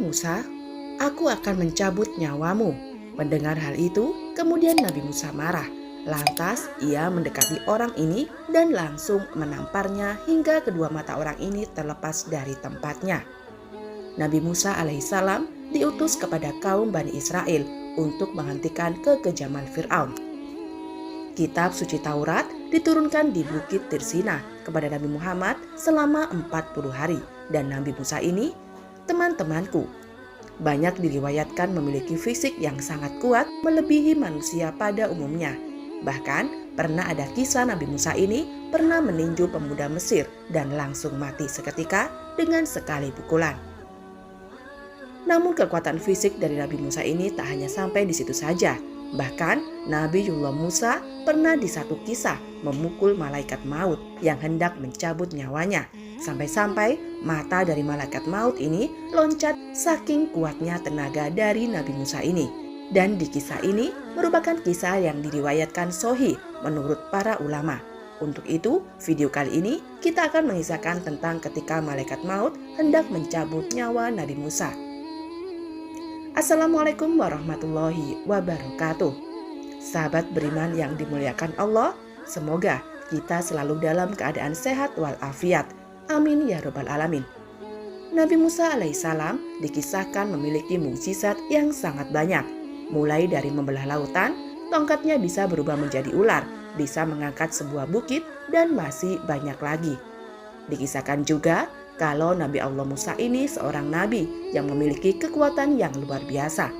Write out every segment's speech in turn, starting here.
Musa, aku akan mencabut nyawamu." Mendengar hal itu, kemudian Nabi Musa marah. Lantas ia mendekati orang ini dan langsung menamparnya hingga kedua mata orang ini terlepas dari tempatnya. Nabi Musa alaihissalam diutus kepada kaum Bani Israel untuk menghentikan kekejaman Fir'aun. Kitab suci Taurat diturunkan di Bukit Tirsina kepada Nabi Muhammad selama 40 hari. Dan Nabi Musa ini, teman-temanku, banyak diriwayatkan memiliki fisik yang sangat kuat melebihi manusia pada umumnya. Bahkan pernah ada kisah Nabi Musa ini pernah meninju pemuda Mesir dan langsung mati seketika dengan sekali pukulan. Namun kekuatan fisik dari Nabi Musa ini tak hanya sampai di situ saja. Bahkan Nabiullah Musa pernah di satu kisah memukul malaikat maut yang hendak mencabut nyawanya. Sampai-sampai mata dari malaikat maut ini loncat saking kuatnya tenaga dari Nabi Musa ini. Dan di kisah ini merupakan kisah yang diriwayatkan sahih menurut para ulama. Untuk itu, video kali ini kita akan mengisahkan tentang ketika malaikat maut hendak mencabut nyawa Nabi Musa. Assalamualaikum warahmatullahi wabarakatuh. Sahabat beriman yang dimuliakan Allah, semoga kita selalu dalam keadaan sehat walafiat. Amin ya rabbal alamin. Nabi Musa alaihissalam dikisahkan memiliki mukjizat yang sangat banyak. Mulai dari membelah lautan, tongkatnya bisa berubah menjadi ular, bisa mengangkat sebuah bukit, dan masih banyak lagi. Dikisahkan juga kalau Nabi Allah Musa ini seorang nabi yang memiliki kekuatan yang luar biasa.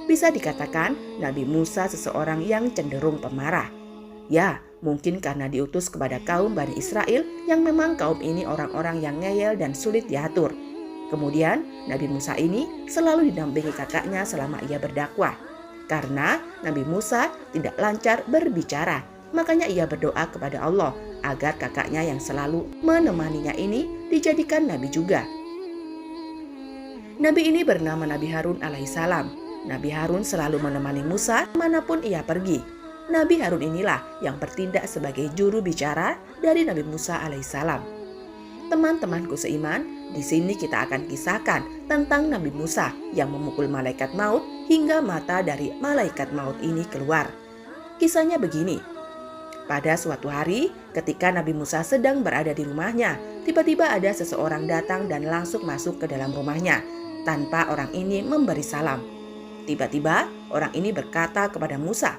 Bisa dikatakan Nabi Musa seseorang yang cenderung pemarah. Ya, mungkin karena diutus kepada kaum Bani Israel yang memang kaum ini orang-orang yang ngeyel dan sulit diatur. Kemudian Nabi Musa ini selalu didampingi kakaknya selama ia berdakwah. Karena Nabi Musa tidak lancar berbicara, makanya ia berdoa kepada Allah agar kakaknya yang selalu menemaninya ini dijadikan nabi juga. Nabi ini bernama Nabi Harun alaihissalam. Nabi Harun selalu menemani Musa manapun ia pergi. Nabi Harun inilah yang bertindak sebagai juru bicara dari Nabi Musa alaihissalam. Teman-temanku seiman, di sini kita akan kisahkan tentang Nabi Musa yang memukul malaikat maut hingga mata dari malaikat maut ini keluar. Kisahnya begini. Pada suatu hari, ketika Nabi Musa sedang berada di rumahnya, tiba-tiba ada seseorang datang dan langsung masuk ke dalam rumahnya, tanpa orang ini memberi salam. Tiba-tiba, orang ini berkata kepada Musa,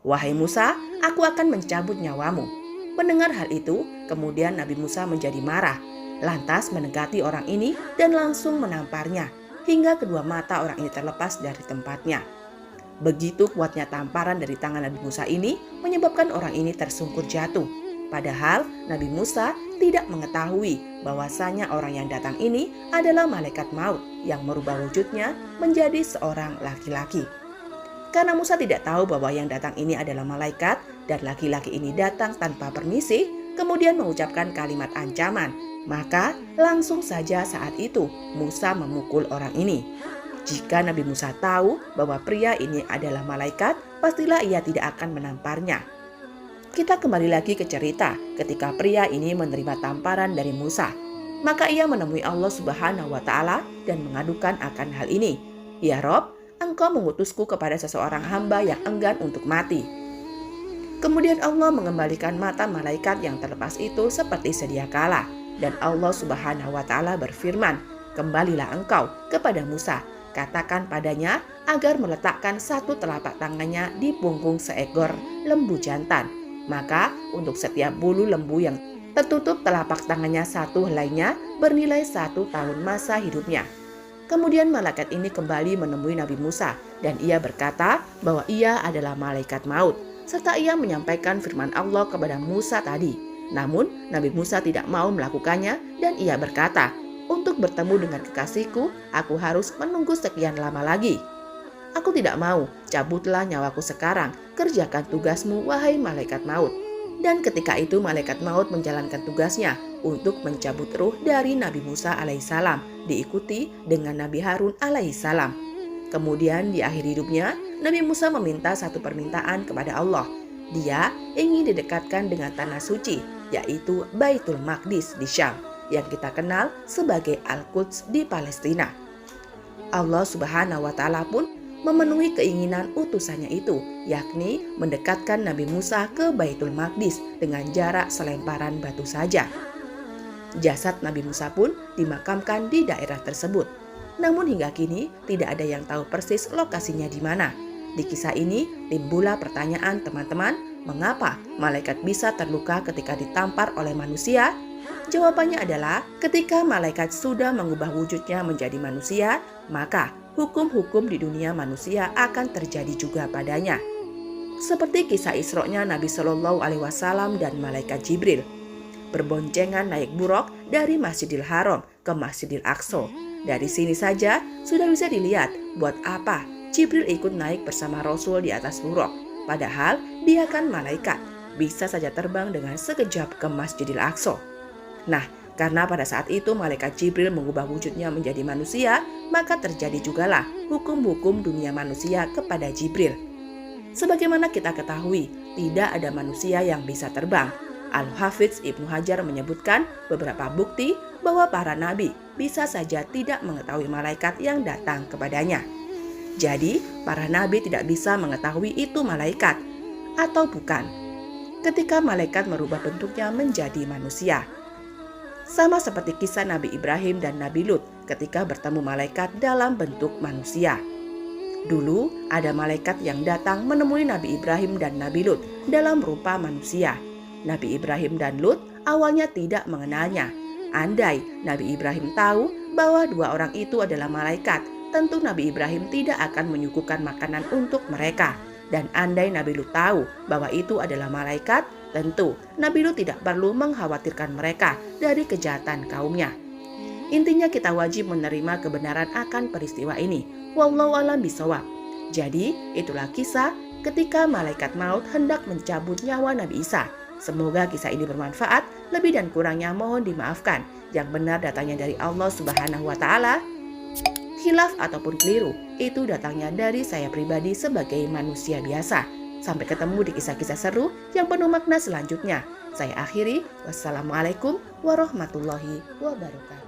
"Wahai Musa, aku akan mencabut nyawamu." Mendengar hal itu, kemudian Nabi Musa menjadi marah, lantas mendekati orang ini dan langsung menamparnya, hingga kedua mata orang ini terlepas dari tempatnya. Begitu kuatnya tamparan dari tangan Nabi Musa ini menyebabkan orang ini tersungkur jatuh. Padahal Nabi Musa tidak mengetahui bahwasanya orang yang datang ini adalah malaikat maut yang merubah wujudnya menjadi seorang laki-laki. Karena Musa tidak tahu bahwa yang datang ini adalah malaikat dan laki-laki ini datang tanpa permisi, kemudian mengucapkan kalimat ancaman, maka langsung saja saat itu Musa memukul orang ini. Jika Nabi Musa tahu bahwa pria ini adalah malaikat, pastilah ia tidak akan menamparnya. Kita kembali lagi ke cerita ketika pria ini menerima tamparan dari Musa. Maka ia menemui Allah Subhanahu wa Ta'ala dan mengadukan akan hal ini. "Ya Rob, Engkau mengutusku kepada seseorang hamba yang enggan untuk mati." Kemudian Allah mengembalikan mata malaikat yang terlepas itu seperti sedia kala. Dan Allah Subhanahu wa Ta'ala berfirman, "Kembalilah engkau kepada Musa. Katakan padanya agar meletakkan satu telapak tangannya di punggung seekor lembu jantan. Maka untuk setiap bulu lembu yang tertutup telapak tangannya satu helainya bernilai 1 tahun masa hidupnya." Kemudian malaikat ini kembali menemui Nabi Musa dan ia berkata bahwa ia adalah malaikat maut. Serta ia menyampaikan firman Allah kepada Musa tadi. Namun Nabi Musa tidak mau melakukannya dan ia berkata, "Untuk bertemu dengan kekasihku, aku harus menunggu sekian lama lagi. Aku tidak mau, cabutlah nyawaku sekarang, kerjakan tugasmu wahai malaikat maut." Dan ketika itu malaikat maut menjalankan tugasnya untuk mencabut ruh dari Nabi Musa alaihissalam, diikuti dengan Nabi Harun alaihissalam. Kemudian di akhir hidupnya, Nabi Musa meminta satu permintaan kepada Allah. Dia ingin didekatkan dengan tanah suci, yaitu Baitul Maqdis di Syam, yang kita kenal sebagai Al-Quds di Palestina. Allah Subhanahu wa Ta'ala pun memenuhi keinginan utusannya itu, yakni mendekatkan Nabi Musa ke Baitul Maqdis dengan jarak selemparan batu saja. Jasad Nabi Musa pun dimakamkan di daerah tersebut. Namun hingga kini tidak ada yang tahu persis lokasinya di mana. Di kisah ini timbullah pertanyaan teman-teman, mengapa malaikat bisa terluka ketika ditampar oleh manusia? Jawabannya adalah ketika malaikat sudah mengubah wujudnya menjadi manusia, maka hukum-hukum di dunia manusia akan terjadi juga padanya. Seperti kisah Isra-nya Nabi Shallallahu Alaihi Wasallam dan malaikat Jibril berboncengan naik buraq dari Masjidil Haram ke Masjidil Aqsa. Dari sini saja sudah bisa dilihat buat apa Jibril ikut naik bersama Rasul di atas buraq. Padahal dia kan malaikat, bisa saja terbang dengan sekejap ke Masjidil Aqsa. Nah, karena pada saat itu malaikat Jibril mengubah wujudnya menjadi manusia, maka terjadi jugalah hukum-hukum dunia manusia kepada Jibril. Sebagaimana kita ketahui, tidak ada manusia yang bisa terbang. Al-Hafidz Ibnu Hajar menyebutkan beberapa bukti bahwa para nabi bisa saja tidak mengetahui malaikat yang datang kepadanya. Jadi, para nabi tidak bisa mengetahui itu malaikat atau bukan ketika malaikat merubah bentuknya menjadi manusia. Sama seperti kisah Nabi Ibrahim dan Nabi Lut ketika bertemu malaikat dalam bentuk manusia. Dulu ada malaikat yang datang menemui Nabi Ibrahim dan Nabi Lut dalam rupa manusia. Nabi Ibrahim dan Lut awalnya tidak mengenalnya. Andai Nabi Ibrahim tahu bahwa dua orang itu adalah malaikat, tentu Nabi Ibrahim tidak akan menyuguhkan makanan untuk mereka. Dan andai Nabi Lut tahu bahwa itu adalah malaikat, tentu Nabi Lut tidak perlu mengkhawatirkan mereka dari kejahatan kaumnya. Intinya kita wajib menerima kebenaran akan peristiwa ini. Wallahu a'lam bishawab. Jadi itulah kisah ketika malaikat maut hendak mencabut nyawa Nabi Isa. Semoga kisah ini bermanfaat, lebih dan kurangnya mohon dimaafkan. Yang benar datangnya dari Allah Subhanahu wa Ta'ala. Khilaf ataupun keliru itu datangnya dari saya pribadi sebagai manusia biasa. Sampai ketemu di kisah-kisah seru yang penuh makna selanjutnya. Saya akhiri, wassalamualaikum warahmatullahi wabarakatuh.